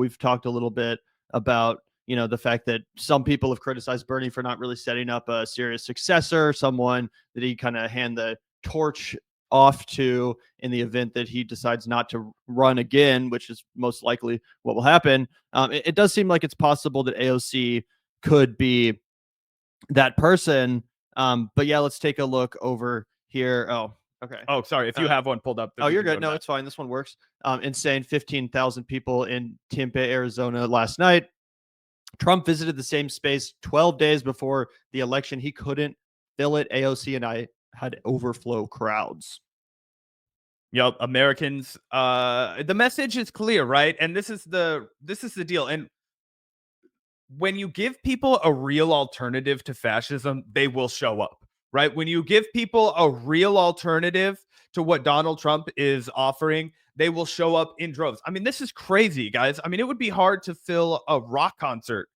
we've talked a little bit about, the fact that some people have criticized Bernie for not really setting up a serious successor, someone that he kind of hand the torch off to in the event that he decides not to run again, which is most likely what will happen. It does seem like it's possible that AOC could be that person. But yeah, let's take a look over here. Oh, okay. Oh, sorry. If you have one pulled up. Oh, you're good. No, it's fine. This one works. Insane. 15,000 people in Tempe, Arizona last night. Trump visited the same space 12 days before the election. He couldn't fill it. AOC and I had overflow crowds. Yep, Americans. The message is clear, right? And this is the deal. And when you give people a real alternative to fascism, they will show up, right? When you give people a real alternative to what Donald Trump is offering, they will show up in droves. I mean, this is crazy, guys. I mean, it would be hard to fill a rock concert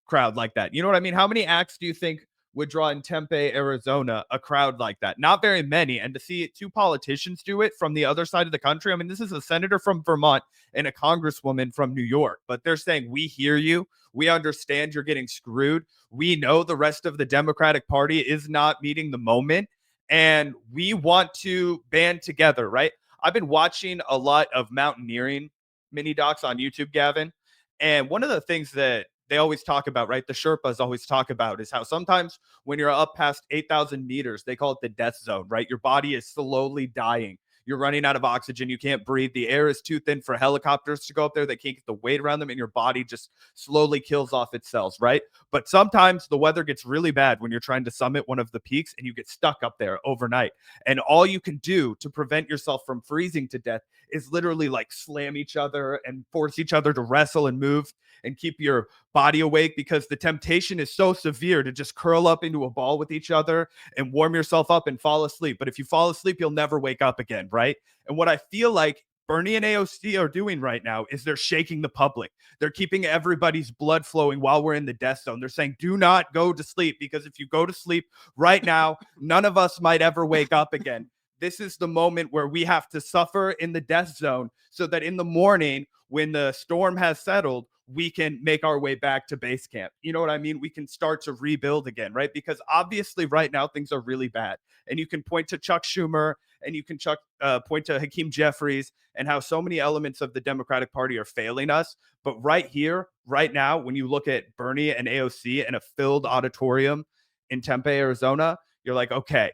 crowd like that. You know what I mean? How many acts do you think would draw in Tempe, Arizona, a crowd like that? Not very many. And to see two politicians do it from the other side of the country, I mean, this is a senator from Vermont and a congresswoman from New York, but they're saying, we hear you. We understand you're getting screwed. We know the rest of the Democratic Party is not meeting the moment, and we want to band together, right? I've been watching a lot of mountaineering mini docs on YouTube, Gavin. And one of the things that they always talk about, right? The Sherpas always talk about is how sometimes when you're up past 8,000 meters, they call it the death zone, right? Your body is slowly dying. You're running out of oxygen. You can't breathe. The air is too thin for helicopters to go up there. They can't get the weight around them, and your body just slowly kills off its cells, right? But sometimes the weather gets really bad when you're trying to summit one of the peaks and you get stuck up there overnight. And all you can do to prevent yourself from freezing to death is literally like slam each other and force each other to wrestle and move and keep your body awake, because the temptation is so severe to just curl up into a ball with each other and warm yourself up and fall asleep. But if you fall asleep, you'll never wake up again, right? And what I feel like Bernie and AOC are doing right now is they're shaking the public. They're keeping everybody's blood flowing while we're in the death zone. They're saying, do not go to sleep, because if you go to sleep right now, none of us might ever wake up again. This is the moment where we have to suffer in the death zone so that in the morning, when the storm has settled, we can make our way back to base camp. You know what I mean? We can start to rebuild again, right? Because obviously right now things are really bad. And you can point to Chuck Schumer and you can point to Hakeem Jeffries and how so many elements of the Democratic Party are failing us. But right here, right now, when you look at Bernie and AOC in a filled auditorium in Tempe, Arizona, you're like, okay,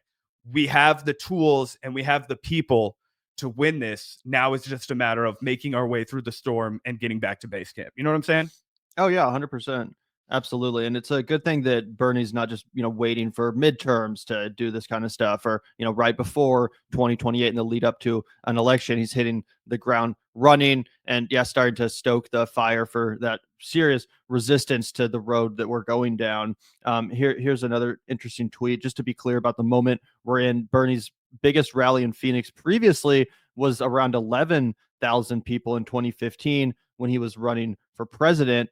we have the tools and we have the people to win this. Now it's just a matter of making our way through the storm and getting back to base camp. You know what I'm saying? Oh yeah, 100%. Absolutely. And it's a good thing that Bernie's not just, waiting for midterms to do this kind of stuff, or, right before 2028 in the lead up to an election. He's hitting the ground running and, yeah, starting to stoke the fire for that serious resistance to the road that we're going down. Here's another interesting tweet, just to be clear about the moment we're in. Bernie's biggest rally in Phoenix previously was around 11,000 people in 2015 when he was running for president.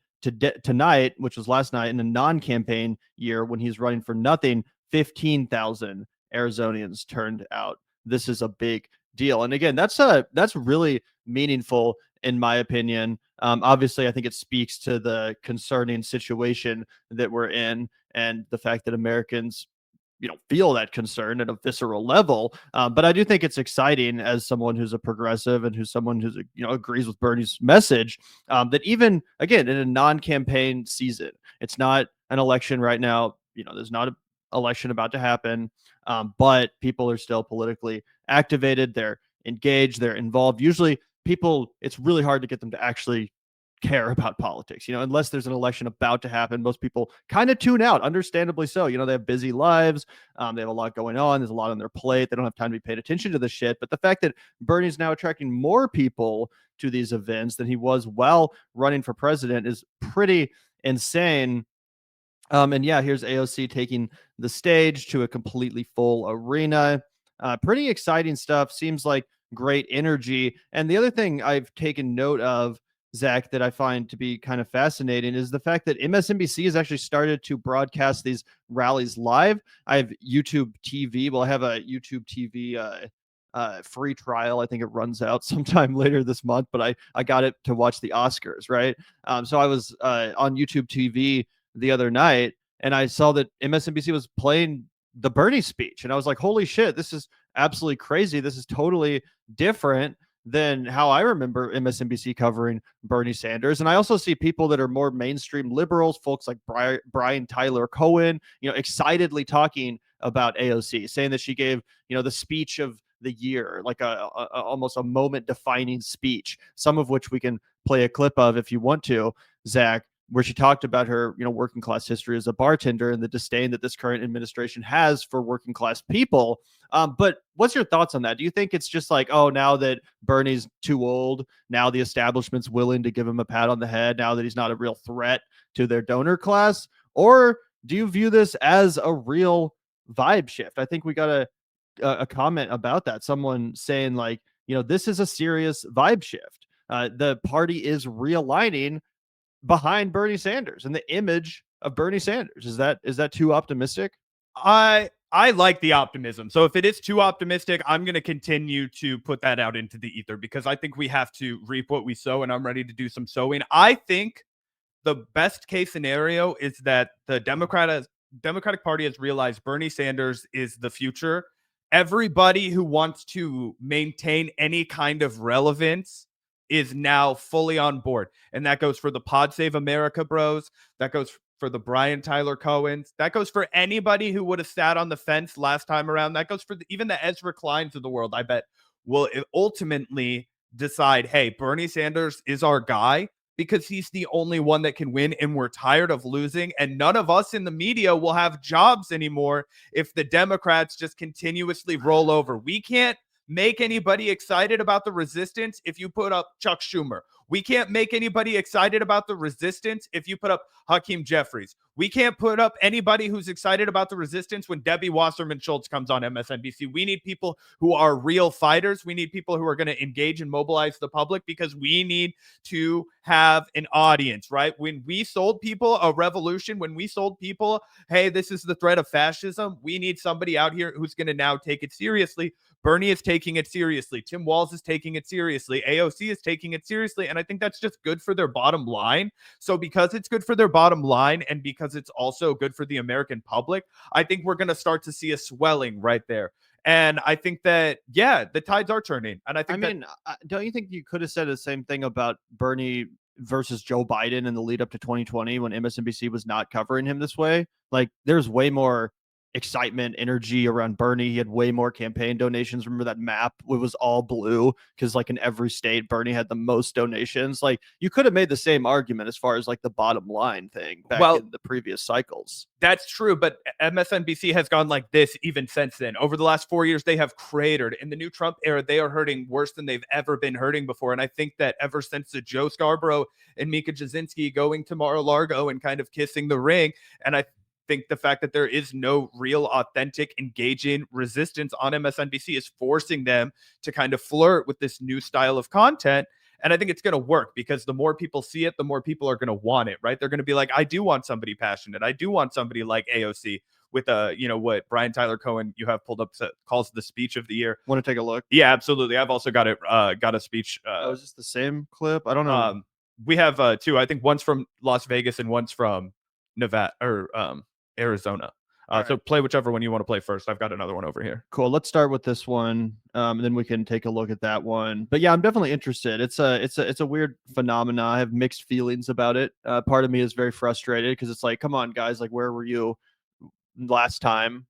Tonight, which was last night, in a non-campaign year when he's running for nothing, 15,000 Arizonians turned out. This is a big deal. And again, that's really meaningful in my opinion. Obviously, I think it speaks to the concerning situation that we're in and the fact that Americans feel that concern at a visceral level. But I do think it's exciting as someone who's a progressive and who's someone who's, agrees with Bernie's message, that even, again, in a non-campaign season, it's not an election right now. There's not an election about to happen, but people are still politically activated. They're engaged. They're involved. Usually people, it's really hard to get them to actually care about politics, unless there's an election about to happen. Most people kind of tune out, understandably so. They have busy lives. They have a lot going on. There's a lot on their plate. They don't have time to be paying attention to this shit. But the fact that Bernie's now attracting more people to these events than he was while running for president is pretty insane. And yeah, here's AOC taking the stage to a completely full arena. Pretty exciting stuff. Seems like great energy. And the other thing I've taken note of, Zach, that I find to be kind of fascinating is the fact that MSNBC has actually started to broadcast these rallies live. I have YouTube TV. Well, I have a YouTube TV free trial. I think it runs out sometime later this month, but I got it to watch the Oscars, right? So I was on YouTube TV the other night, and I saw that MSNBC was playing the Bernie speech, and I was like, holy shit, this is absolutely crazy. This is totally different than how I remember MSNBC covering Bernie Sanders. And I also see people that are more mainstream liberals, folks like Brian Tyler Cohen, excitedly talking about AOC, saying that she gave, the speech of the year, like almost a moment defining speech, some of which we can play a clip of if you want to, Zach, where she talked about her, working class history as a bartender and the disdain that this current administration has for working class people. But what's your thoughts on that? Do you think it's just like, oh, now that Bernie's too old, now the establishment's willing to give him a pat on the head, now that he's not a real threat to their donor class? Or do you view this as a real vibe shift? I think we got a comment about that. Someone saying like, this is a serious vibe shift. The party is realigning behind Bernie Sanders and the image of Bernie Sanders. Is that too optimistic? I like the optimism. So if it is too optimistic, I'm going to continue to put that out into the ether because I think we have to reap what we sow, and I'm ready to do some sowing. I think the best case scenario is that the Democratic Party has realized Bernie Sanders is the future. Everybody who wants to maintain any kind of relevance is now fully on board. And that goes for the Pod Save America bros. That goes for the Brian Tyler Cohens. That goes for anybody who would have sat on the fence last time around. That goes for even the Ezra Kleins of the world, I bet, will ultimately decide, hey, Bernie Sanders is our guy because he's the only one that can win, and we're tired of losing. And none of us in the media will have jobs anymore if the Democrats just continuously roll over. We can't make anybody excited about the resistance if you put up Chuck Schumer. We can't make anybody excited about the resistance if you put up Hakeem Jeffries. We can't put up anybody who's excited about the resistance when Debbie Wasserman Schultz comes on MSNBC. We need people who are real fighters. We need people who are going to engage and mobilize the public because we need to have an audience, right? When we sold people a revolution, when we sold people, hey, this is the threat of fascism, we need somebody out here who's going to now take it seriously. Bernie is taking it seriously. Tim Walz is taking it seriously. AOC is taking it seriously. And I think that's just good for their bottom line. So because it's good for their bottom line and because it's also good for the American public, I think we're going to start to see a swelling right there. And I think that, yeah, the tides are turning. And I think don't you think you could have said the same thing about Bernie versus Joe Biden in the lead up to 2020 when MSNBC was not covering him this way? Like, there's way more excitement, energy around Bernie. He had way more campaign donations. Remember that map? It was all blue because, like, in every state, Bernie had the most donations. Like, you could have made the same argument as far as like the bottom line thing back in the previous cycles. That's true, but MSNBC has gone like this even since then. Over the last 4 years, they have cratered. In the new Trump era, they are hurting worse than they've ever been hurting before. And I think that ever since the Joe Scarborough and Mika Jasinski going to Mar-a-Lago and kind of kissing the ring, and I think the fact that there is no real, authentic, engaging resistance on MSNBC is forcing them to kind of flirt with this new style of content. And I think it's going to work because the more people see it, the more people are going to want it, right? They're going to be like, I do want somebody passionate. I do want somebody like AOC with what Brian Tyler Cohen you have pulled up calls the speech of the year. Want to take a look? Yeah, absolutely. I've also got a speech. Is this the same clip? I don't know. We have two. I think one's from Las Vegas and one's from Nevada or Arizona. So play whichever one you want to play first. I've got another one over here. Cool. Let's start with this one, and then we can take a look at that one. But yeah, I'm definitely interested. It's a weird phenomena. I have mixed feelings about it. Part of me is very frustrated because it's like, come on, guys, like, where were you last time?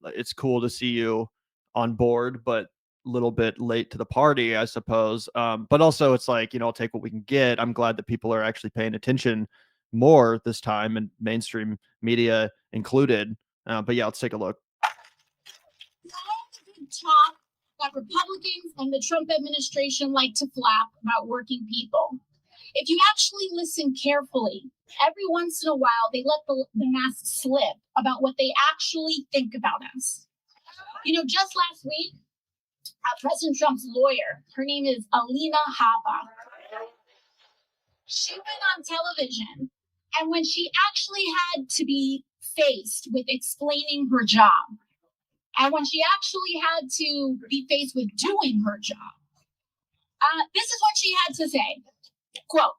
It's cool to see you on board, but a little bit late to the party, I suppose. But also, it's like, I'll take what we can get. I'm glad that people are actually paying attention more this time, and mainstream media included. But yeah, let's take a look. Talk that Republicans and the Trump administration like to flap about working people. If you actually listen carefully, every once in a while they let the mask slip about what they actually think about us. Just last week, President Trump's lawyer, her name is Alina Habba, she went on television, and when she actually had to be faced with explaining her job, And when she actually had to be faced with doing her job, this is what she had to say. Quote,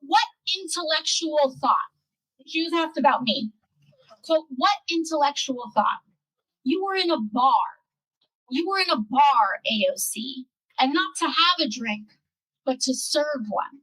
what intellectual thought? She was asked about me. Quote, what intellectual thought? You were in a bar. You were in a bar, AOC, and not to have a drink, but to serve one.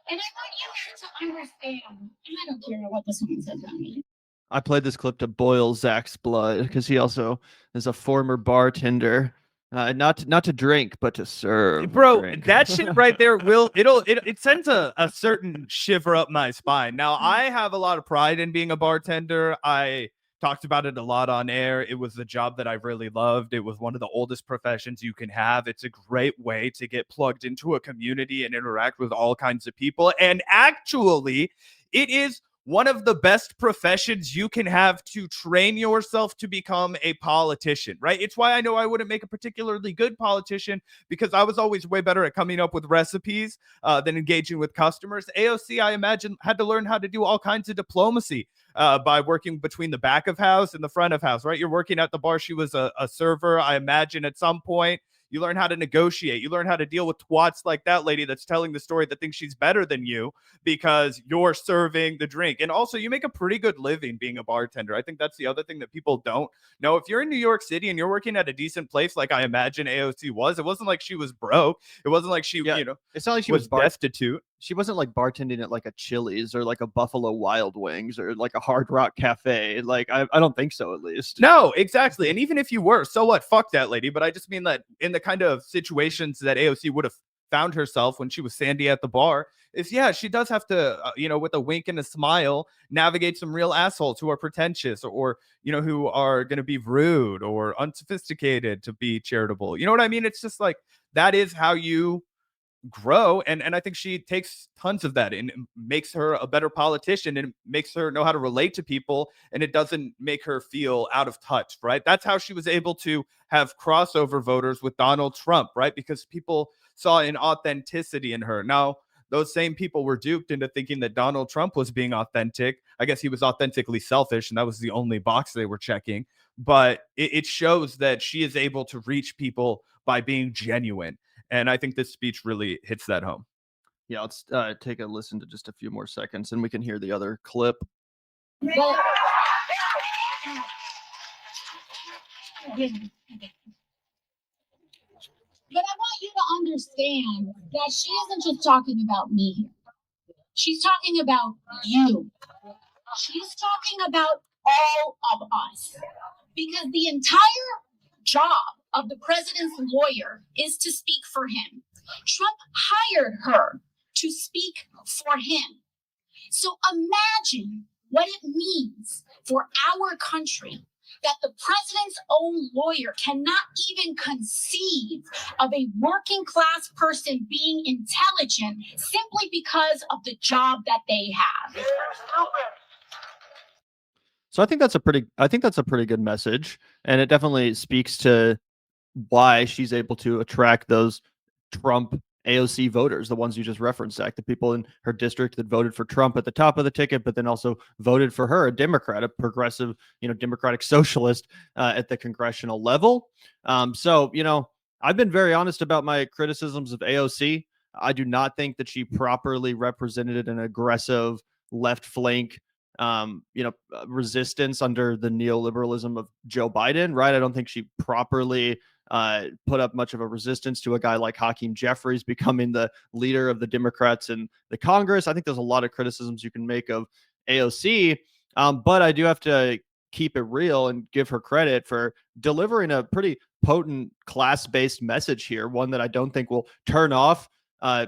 And I want you to understand, and I don't care what this woman says about me. I played this clip to boil Zach's blood because he also is a former bartender. Not to drink, but to serve. Bro, drink. that shit right there it sends a certain shiver up my spine. Now, I have a lot of pride in being a bartender. I talked about it a lot on air. It was a job that I really loved. It was one of the oldest professions you can have. It's a great way to get plugged into a community and interact with all kinds of people. And actually, it is one of the best professions you can have to train yourself to become a politician, right? It's why I know I wouldn't make a particularly good politician, because I was always way better at coming up with recipes than engaging with customers. AOC, I imagine, had to learn how to do all kinds of diplomacy by working between the back of house and the front of house, right? You're working at the bar. She was a server, I imagine, at some point. You learn how to negotiate. You learn how to deal with twats like that lady that's telling the story that thinks she's better than you because you're serving the drink. And also, you make a pretty good living being a bartender. I think that's the other thing that people don't know. If you're in New York City and you're working at a decent place, like I imagine AOC was, it wasn't like she was broke. It wasn't like she, it's not like she was destitute. She wasn't like bartending at like a Chili's or like a Buffalo Wild Wings or like a Hard Rock Cafe. Like, I don't think so, at least. No, exactly. And even if you were, so what? Fuck that lady. But I just mean that in the kind of situations that AOC would have found herself when she was Sandy at the bar, is she does have to, with a wink and a smile, navigate some real assholes who are pretentious or who are going to be rude or unsophisticated to be charitable. You know what I mean? It's just like, that is how you grow, and I think she takes tons of that and makes her a better politician and makes her know how to relate to people, and it doesn't make her feel out of touch, right? That's how she was able to have crossover voters with Donald Trump, right? Because people saw an authenticity in her. Now, those same people were duped into thinking that Donald Trump was being authentic. I guess he was authentically selfish, and that was the only box they were checking. But it shows that she is able to reach people by being genuine. And I think this speech really hits that home. Yeah, let's take a listen to just a few more seconds and we can hear the other clip. But I want you to understand that she isn't just talking about me here. She's talking about you. She's talking about all of us. Because the entire job of the president's lawyer is to speak for him. Trump hired her to speak for him. So imagine what it means for our country that the president's own lawyer cannot even conceive of a working class person being intelligent simply because of the job that they have. So I think that's a pretty good message, and it definitely speaks to why she's able to attract those Trump AOC voters, the ones you just referenced, Zach, the people in her district that voted for Trump at the top of the ticket, but then also voted for her, a Democrat, a progressive, Democratic socialist at the congressional level. So, I've been very honest about my criticisms of AOC. I do not think that she properly represented an aggressive left flank resistance under the neoliberalism of Joe Biden, right? I don't think she properly put up much of a resistance to a guy like Hakeem Jeffries becoming the leader of the Democrats in the Congress. I think there's a lot of criticisms you can make of AOC, but I do have to keep it real and give her credit for delivering a pretty potent class-based message here, one that I don't think will turn off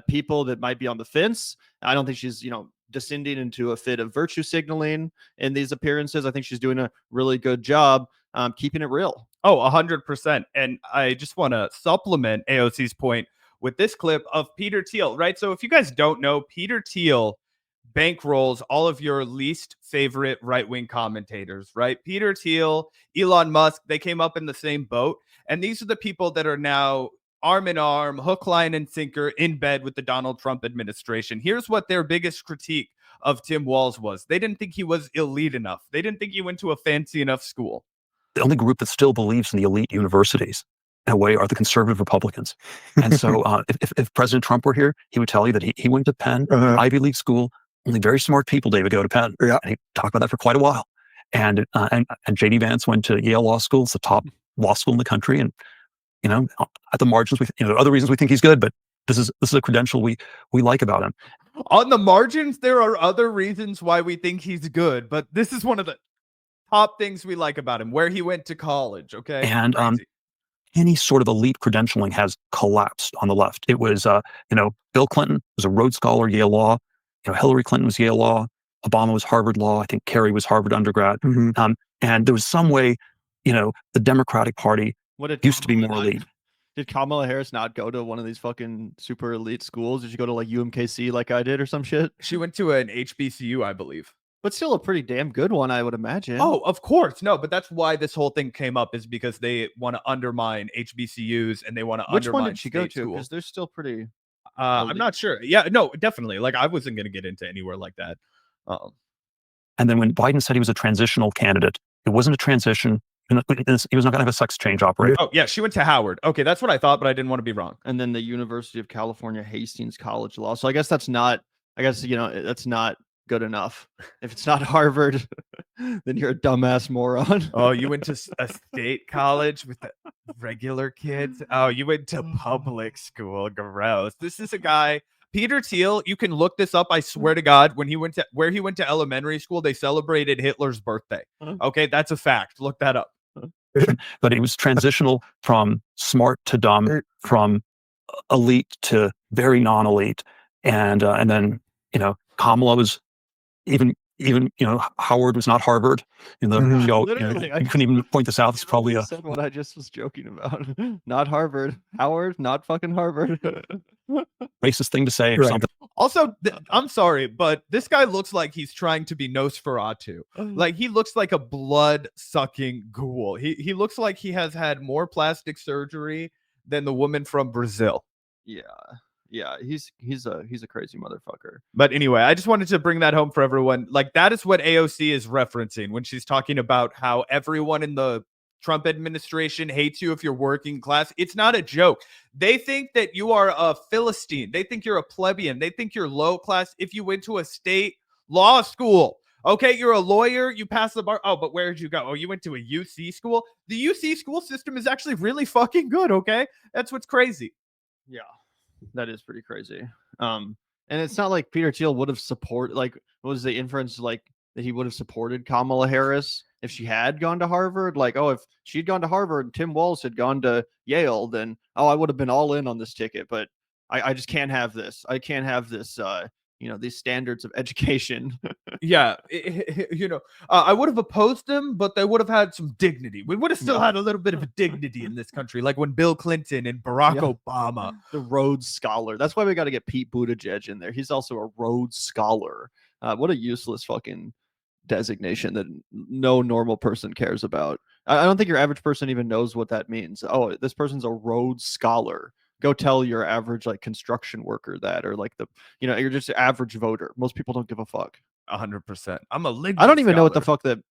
people that might be on the fence. I don't think she's, descending into a fit of virtue signaling in these appearances. I think she's doing a really good job keeping it real. Oh, 100%. And I just want to supplement AOC's point with this clip of Peter Thiel, right? So if you guys don't know, Peter Thiel bankrolls all of your least favorite right-wing commentators, right? Peter Thiel, Elon Musk, they came up in the same boat. And these are the people that are now arm in arm, hook, line, and sinker in bed with the Donald Trump administration. Here's what their biggest critique of Tim Walz was. They didn't think he was elite enough. They didn't think he went to a fancy enough school. The only group that still believes in the elite universities, in a way, are the conservative Republicans. And so if President Trump were here, he would tell you that he went to Penn, an Ivy League school. Only very smart people, David, go to Penn. Yeah. And he talked about that for quite a while. And J.D. Vance went to Yale Law School. It's the top law school in the country. And, at the margins, there are other reasons we think he's good, but this is a credential we like about him. On the margins, there are other reasons why we think he's good, but this is one of the top things we like about him, where he went to college, okay? And any sort of elite credentialing has collapsed on the left. It was, Bill Clinton was a Rhodes Scholar, Yale Law. Hillary Clinton was Yale Law. Obama was Harvard Law. I think Kerry was Harvard undergrad. And there was some way, the Democratic Party used to be more elite. Did Kamala Harris not go to one of these fucking super elite schools? Did she go to like UMKC like I did or some shit? She went to an HBCU, I believe. But still a pretty damn good one, I would imagine. Oh, of course. No, but that's why this whole thing came up, is because they want to undermine HBCUs and they want to undermine. Which one did she go to? Because Because they're still pretty. I'm not sure. Yeah, no, definitely. Like, I wasn't going to get into anywhere like that. And then when Biden said he was a transitional candidate, it wasn't a transition. He was not going to have a sex change operation. Oh, yeah, she went to Howard. Okay, that's what I thought, but I didn't want to be wrong. And then the University of California, Hastings College Law. So I guess that's not, that's not good enough. If it's not Harvard, then you're a dumbass moron. Oh, you went to a state college with the regular kids? Oh, you went to public school. Gross. This is a guy, Peter Thiel. You can look this up. I swear to God, where he went to elementary school, they celebrated Hitler's birthday. Okay, that's a fact. Look that up. But it was transitional from smart to dumb, from elite to very non-elite. And then, Kamala was even Howard was not Harvard. You couldn't even point this out. It's probably said what I just was joking about. Not Harvard. Howard, not fucking Harvard. Racist thing to say or something. Also, I'm sorry, but this guy looks like he's trying to be Nosferatu. Like, he looks like a blood-sucking ghoul. He looks like he has had more plastic surgery than the woman from Brazil. Yeah, he's a crazy motherfucker. But anyway, I just wanted to bring that home for everyone. Like, that is what AOC is referencing when she's talking about how everyone in the Trump administration hates you if you're working class. It's not a joke. They think that you are a Philistine. They think you're a plebeian. They think you're low class if you went to a state law school. Okay, you're a lawyer, you passed the bar. Oh, but where did you go? Oh, you went to a UC school? The UC school system is actually really fucking good, okay? That's what's crazy. Yeah, that is pretty crazy. And it's not like Peter Thiel would have supported, like, what was the inference, like, that he would have supported Kamala Harris if she had gone to Harvard? Like, oh, if she'd gone to Harvard and Tim Walz had gone to Yale, then, oh, I would have been all in on this ticket. But I just can't have this. I can't have this, these standards of education. Yeah, I would have opposed them, but they would have had some dignity. We would have still had a little bit of a dignity in this country, like when Bill Clinton and Barack Obama. The Rhodes Scholar. That's why we got to get Pete Buttigieg in there. He's also a Rhodes Scholar. What a useless fucking designation that no normal person cares about. I don't think your average person even knows what that means. Oh, this person's a Rhodes Scholar. Go tell your average like construction worker that, or like you're just an average voter. Most people don't give a fuck. 100%. I'm a linguist. I don't even know what the fuck the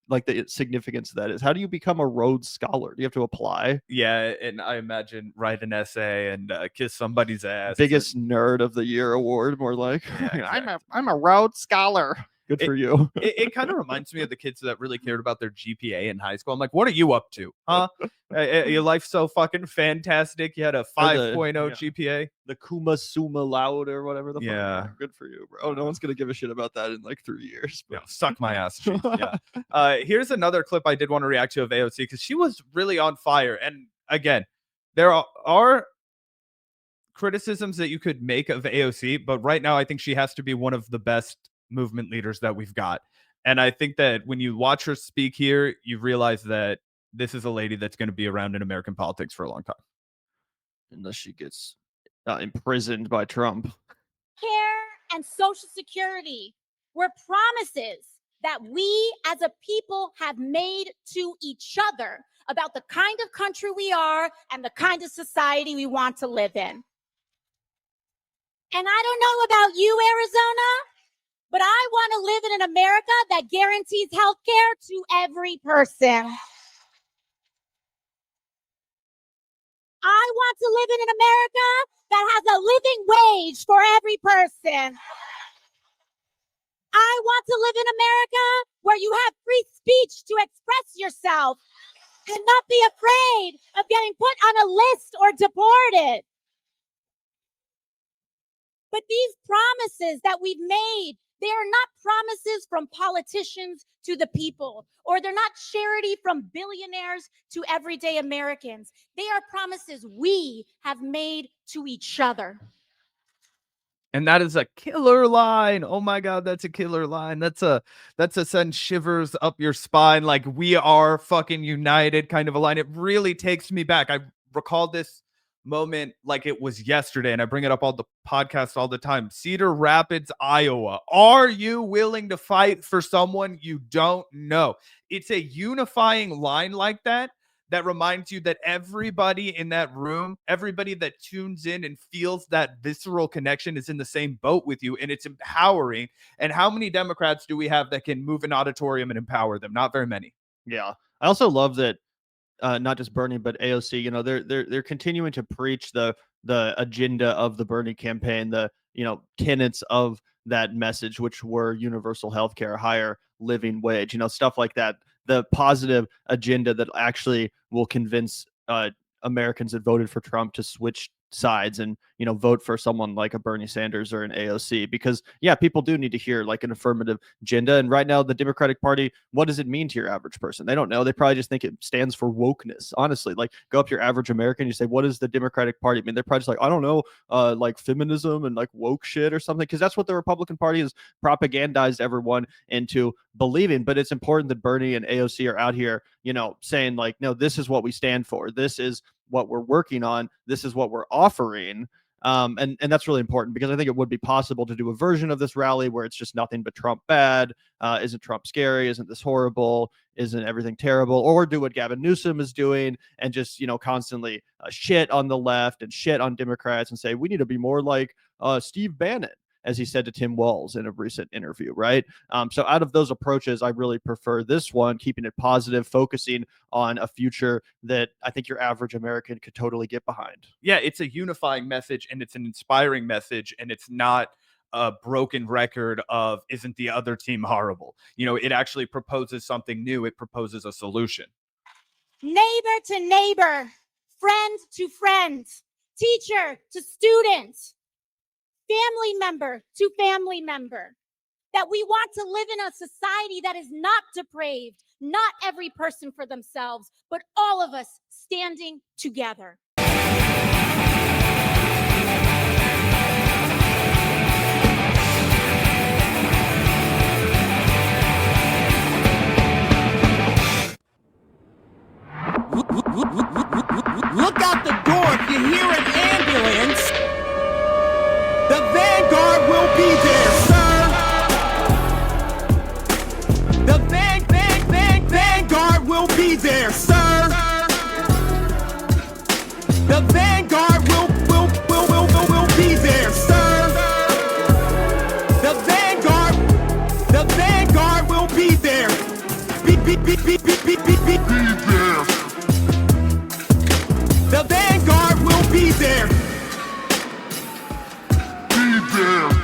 significance of that is. How do you become a Rhodes Scholar? Do you have to apply? Yeah, and I imagine write an essay and kiss somebody's ass. Biggest nerd of the year award, more like. Yeah, exactly. I'm a Rhodes Scholar. Good for you. It kind of reminds me of the kids that really cared about their GPA in high school. I'm like, what are you up to? Huh? Your life's so fucking fantastic. You had a 5.0 GPA. The Kuma Summa Laude or whatever the fuck. Yeah. Good for you, bro. No one's going to give a shit about that in like 3 years. Yeah, suck my ass. Chief. Yeah. Here's another clip I did want to react to of AOC because she was really on fire. And again, there are criticisms that you could make of AOC, but right now I think she has to be one of the best movement leaders that we've got. And I think that when you watch her speak here, you realize that this is a lady that's going to be around in American politics for a long time. Unless she gets imprisoned by Trump. Care and Social Security were promises that we as a people have made to each other about the kind of country we are and the kind of society we want to live in. And I don't know about you, Arizona, but I want to live in an America that guarantees health care to every person. I want to live in an America that has a living wage for every person. I want to live in America where you have free speech to express yourself and not be afraid of getting put on a list or deported. But these promises that we've made, they are not promises from politicians to the people, or they're not charity from billionaires to everyday Americans. They are promises we have made to each other. And that is a killer line. Oh my God, that's a killer line. That's a send shivers up your spine. Like, we are fucking united kind of a line. It really takes me back. I recall this moment like it was yesterday, and I bring it up all the podcasts all the time. Cedar Rapids, Iowa. Are you willing to fight for someone you don't know? It's a unifying line like that reminds you that everybody in that room, everybody that tunes in and feels that visceral connection is in the same boat with you, and it's empowering. And how many Democrats do we have that can move an auditorium and empower them? Not very many. Yeah. I also love that not just Bernie, but AOC, they're continuing to preach the agenda of the Bernie campaign, the, tenets of that message, which were universal health care, higher living wage, stuff like that. The positive agenda that actually will convince Americans that voted for Trump to switch sides and vote for someone like a Bernie Sanders or an AOC, because people do need to hear like an affirmative agenda. And right now the Democratic Party, what does it mean to your average person? They don't know. They probably just think it stands for wokeness. Honestly, like, go up to your average American, you say, what is the Democratic Party? I mean, they're probably just like, I don't know, like feminism and like woke shit or something, because that's what the Republican Party has propagandized everyone into believing. But it's important that Bernie and AOC are out here, saying like, no, this is what we stand for. This is what we're working on. This is what we're offering. And that's really important, because I think it would be possible to do a version of this rally where it's just nothing but Trump bad. Isn't Trump scary? Isn't this horrible? Isn't everything terrible? Or do what Gavin Newsom is doing and just, constantly shit on the left and shit on Democrats and say, we need to be more like Steve Bannon, as he said to Tim Walz in a recent interview, right? So out of those approaches, I really prefer this one, keeping it positive, focusing on a future that I think your average American could totally get behind. Yeah, it's a unifying message, and it's an inspiring message, and it's not a broken record of isn't the other team horrible. It actually proposes something new. It proposes a solution. Neighbor to neighbor, friend to friend, teacher to student, family member to family member, that we want to live in a society that is not depraved, not every person for themselves, but all of us standing together. Look out the door if you hear an ambulance. The Vanguard will be there, sir. The Vanguard will be there, sir. The Vanguard will be there, sir. The Vanguard will be there. Be there. The Vanguard will be there. Be there.